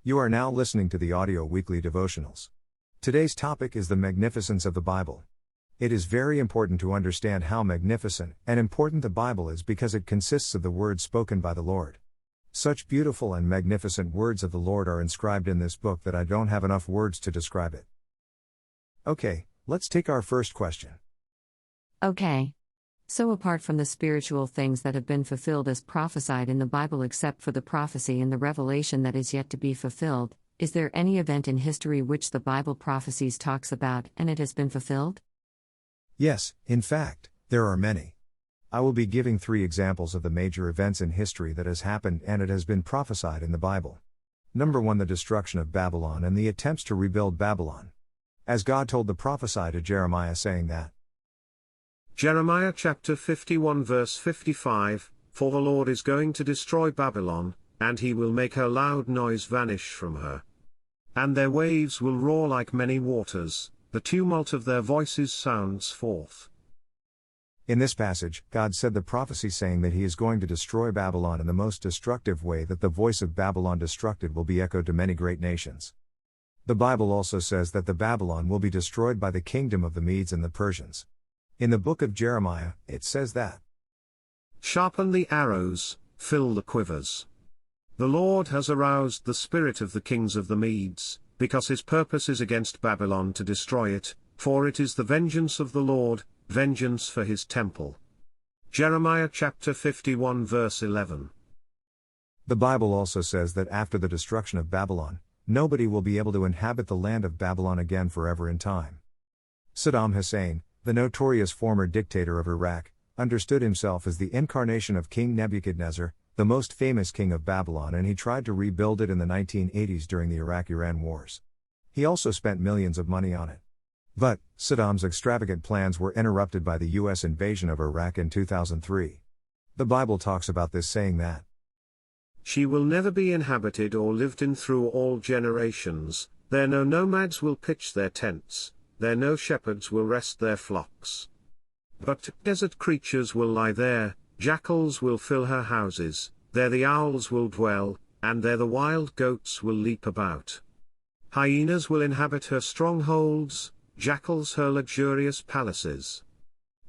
You are now listening to the audio weekly devotionals. Today's topic is the magnificence of the Bible. It is very important to understand how magnificent and important the Bible is because it consists of the words spoken by the Lord. Such beautiful and magnificent words of the Lord are inscribed in this book that I don't have enough words to describe it. Okay, let's take our first question. Okay. So apart from the spiritual things that have been fulfilled as prophesied in the Bible except for the prophecy and the revelation that is yet to be fulfilled, is there any event in history which the Bible prophecies talks about and it has been fulfilled? Yes, in fact, there are many. I will be giving 3 examples of the major events in history that has happened and it has been prophesied in the Bible. Number 1, the destruction of Babylon and the attempts to rebuild Babylon. As God told the prophesy to Jeremiah saying that, Jeremiah chapter 51 verse 55, For the Lord is going to destroy Babylon, and he will make her loud noise vanish from her. And their waves will roar like many waters, the tumult of their voices sounds forth. In this passage, God said the prophecy saying that he is going to destroy Babylon in the most destructive way, that the voice of Babylon destructed will be echoed to many great nations. The Bible also says that the Babylon will be destroyed by the kingdom of the Medes and the Persians. In the book of Jeremiah, it says that, Sharpen the arrows, fill the quivers. The Lord has aroused the spirit of the kings of the Medes, because his purpose is against Babylon to destroy it, for it is the vengeance of the Lord, vengeance for his temple. Jeremiah chapter 51 verse 11. The Bible also says that after the destruction of Babylon, nobody will be able to inhabit the land of Babylon again forever in time. Saddam Hussein, the notorious former dictator of Iraq, understood himself as the incarnation of King Nebuchadnezzar, the most famous king of Babylon, and he tried to rebuild it in the 1980s during the Iraq-Iran wars. He also spent millions of money on it. But, Saddam's extravagant plans were interrupted by the U.S. invasion of Iraq in 2003. The Bible talks about this saying that, She will never be inhabited or lived in through all generations, there no nomads will pitch their tents, there no shepherds will rest their flocks. But desert creatures will lie there, jackals will fill her houses, there the owls will dwell, and there the wild goats will leap about. Hyenas will inhabit her strongholds, jackals her luxurious palaces.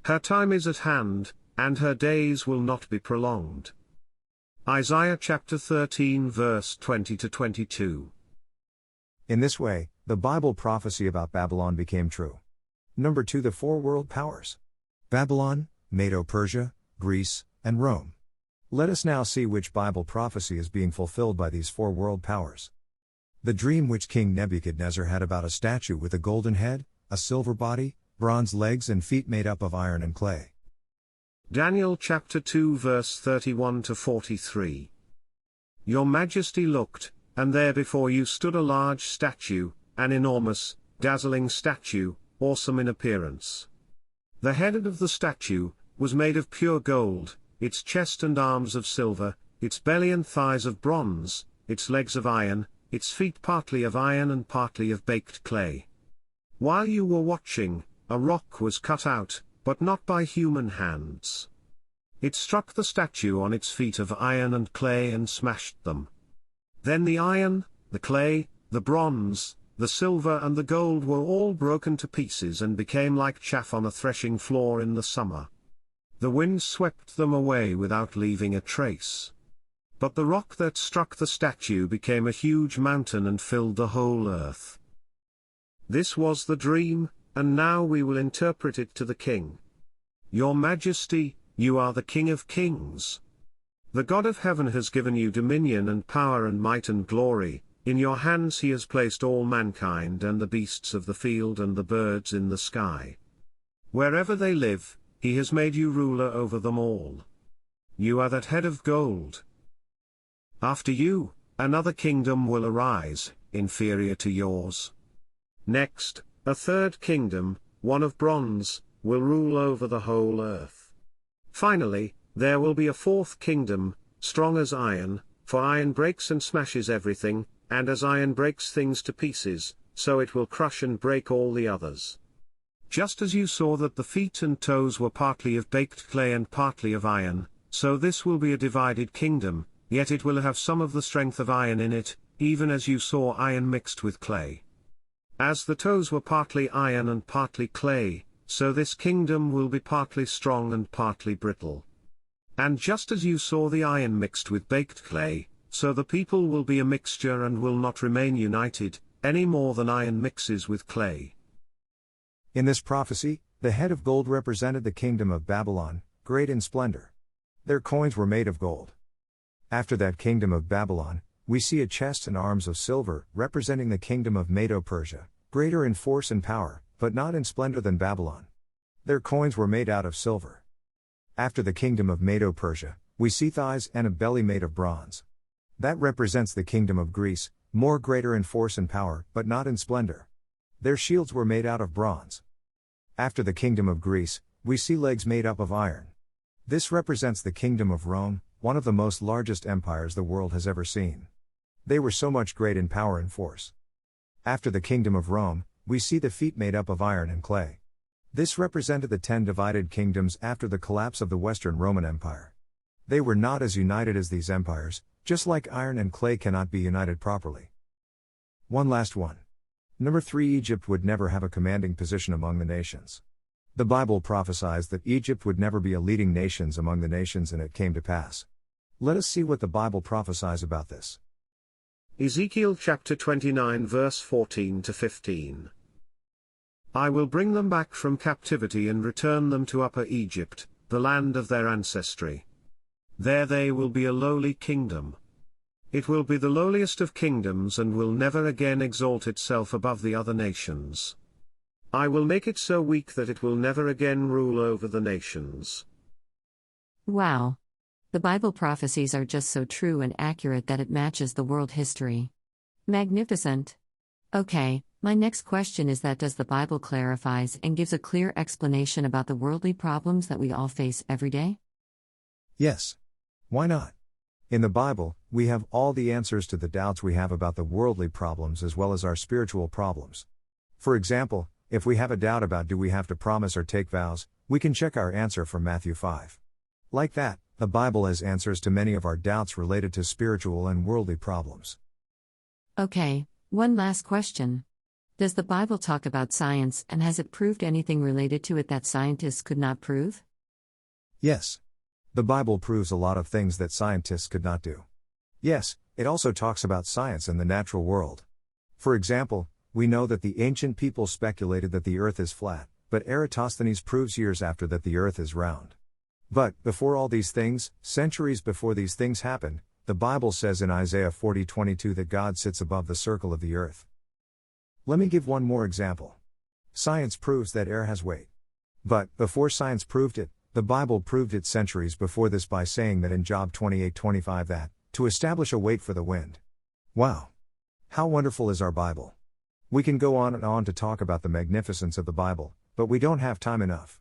Her time is at hand, and her days will not be prolonged. Isaiah chapter 13 verse 20-22. In this way, the Bible prophecy about Babylon became true. Number 2, the 4 world powers. Babylon, Medo-Persia, Greece, and Rome. Let us now see which Bible prophecy is being fulfilled by these 4 world powers. The dream which King Nebuchadnezzar had about a statue with a golden head, a silver body, bronze legs and feet made up of iron and clay. Daniel chapter 2 verse 31-43. Your Majesty looked, and there before you stood a large statue, an enormous, dazzling statue, awesome in appearance. The head of the statue was made of pure gold, its chest and arms of silver, its belly and thighs of bronze, its legs of iron, its feet partly of iron and partly of baked clay. While you were watching, a rock was cut out, but not by human hands. It struck the statue on its feet of iron and clay and smashed them. Then the iron, the clay, the bronze, the silver and the gold were all broken to pieces and became like chaff on a threshing floor in the summer. The wind swept them away without leaving a trace. But the rock that struck the statue became a huge mountain and filled the whole earth. This was the dream, and now we will interpret it to the king. Your Majesty, you are the King of Kings. The God of heaven has given you dominion and power and might and glory, in your hands he has placed all mankind and the beasts of the field and the birds in the sky. Wherever they live, he has made you ruler over them all. You are that head of gold. After you, another kingdom will arise, inferior to yours. Next, a third kingdom, one of bronze, will rule over the whole earth. Finally, there will be a fourth kingdom, strong as iron, for iron breaks and smashes everything, and as iron breaks things to pieces, so it will crush and break all the others. Just as you saw that the feet and toes were partly of baked clay and partly of iron, so this will be a divided kingdom, yet it will have some of the strength of iron in it, even as you saw iron mixed with clay. As the toes were partly iron and partly clay, so this kingdom will be partly strong and partly brittle. And just as you saw the iron mixed with baked clay, so the people will be a mixture and will not remain united, any more than iron mixes with clay. In this prophecy, the head of gold represented the kingdom of Babylon, great in splendor. Their coins were made of gold. After that kingdom of Babylon, we see a chest and arms of silver, representing the kingdom of Medo-Persia, greater in force and power, but not in splendor than Babylon. Their coins were made out of silver. After the kingdom of Medo-Persia, we see thighs and a belly made of bronze. That represents the kingdom of Greece, more greater in force and power, but not in splendor. Their shields were made out of bronze. After the kingdom of Greece, we see legs made up of iron. This represents the kingdom of Rome, one of the most largest empires the world has ever seen. They were so much great in power and force. After the kingdom of Rome, we see the feet made up of iron and clay. This represented the 10 divided kingdoms after the collapse of the Western Roman Empire. They were not as united as these empires, just like iron and clay cannot be united properly. One last one. Number 3. Egypt would never have a commanding position among the nations. The Bible prophesies that Egypt would never be a leading nation among the nations, and it came to pass. Let us see what the Bible prophesies about this. Ezekiel chapter 29 verse 14 to 15. I will bring them back from captivity and return them to Upper Egypt, the land of their ancestry. There they will be a lowly kingdom. It will be the lowliest of kingdoms and will never again exalt itself above the other nations. I will make it so weak that it will never again rule over the nations. Wow. The Bible prophecies are just so true and accurate that it matches the world history. Magnificent. Okay, my next question is that does the Bible clarifies and gives a clear explanation about the worldly problems that we all face every day? Yes. Why not? In the Bible, we have all the answers to the doubts we have about the worldly problems as well as our spiritual problems. For example, if we have a doubt about do we have to promise or take vows, we can check our answer from Matthew 5. Like that, the Bible has answers to many of our doubts related to spiritual and worldly problems. Okay, one last question. Does the Bible talk about science, and has it proved anything related to it that scientists could not prove? Yes. The Bible proves a lot of things that scientists could not do. Yes, it also talks about science and the natural world. For example, we know that the ancient people speculated that the earth is flat, but Eratosthenes proves years after that the earth is round. But, before all these things, centuries before these things happened, the Bible says in Isaiah 40:22 that God sits above the circle of the earth. Let me give one more example. Science proves that air has weight. But, before science proved it, the Bible proved it centuries before this by saying that in Job 28:25 that, to establish a weight for the wind. Wow! How wonderful is our Bible! We can go on and on to talk about the magnificence of the Bible, but we don't have time enough.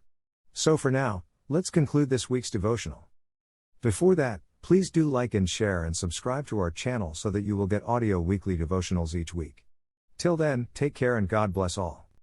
So for now, let's conclude this week's devotional. Before that, please do like and share and subscribe to our channel so that you will get audio weekly devotionals each week. Till then, take care and God bless all.